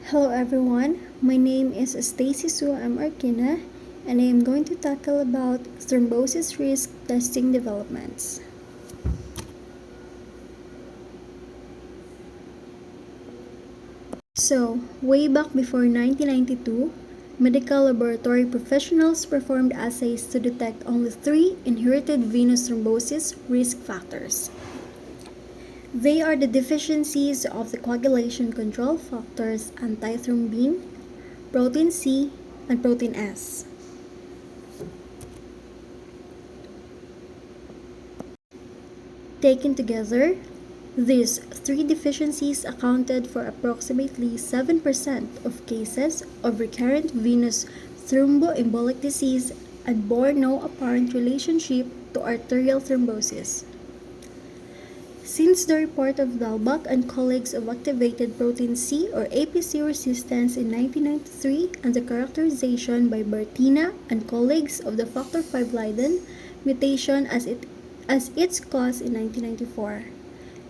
Hello everyone, my name is Stacy Sue M. Arkina and I am going to tackle about thrombosis risk testing developments. So, way back before 1992, medical laboratory professionals performed assays to detect only 3 inherited venous thrombosis risk factors. They are the deficiencies of the coagulation control factors antithrombin, protein C, and protein S. Taken together, these 3 deficiencies accounted for approximately 7% of cases of recurrent venous thromboembolic disease and bore no apparent relationship to arterial thrombosis. Since the report of Dalbach and colleagues of activated protein C or APC resistance in 1993 and the characterization by Bertina and colleagues of the factor V Leiden mutation as its cause in 1994,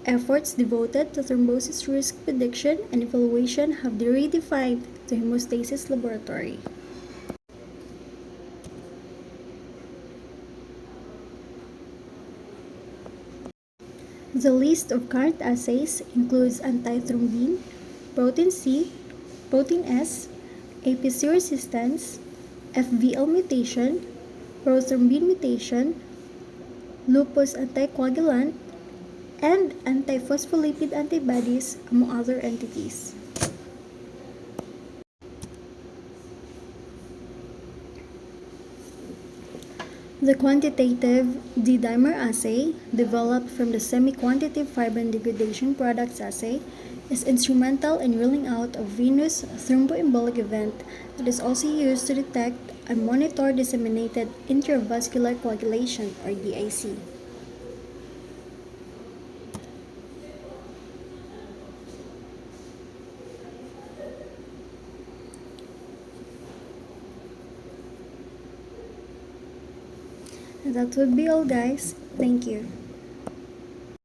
efforts devoted to thrombosis risk prediction and evaluation have redefined the hemostasis laboratory. The list of current assays includes antithrombin, protein C, protein S, APC resistance, FVL mutation, prothrombin mutation, lupus anticoagulant, and antiphospholipid antibodies, among other entities. The quantitative D-dimer assay, developed from the semi-quantitative fibrin degradation products assay, is instrumental in ruling out a venous thromboembolic event that is also used to detect and monitor disseminated intravascular coagulation, or DIC. That would be all, guys. Thank you.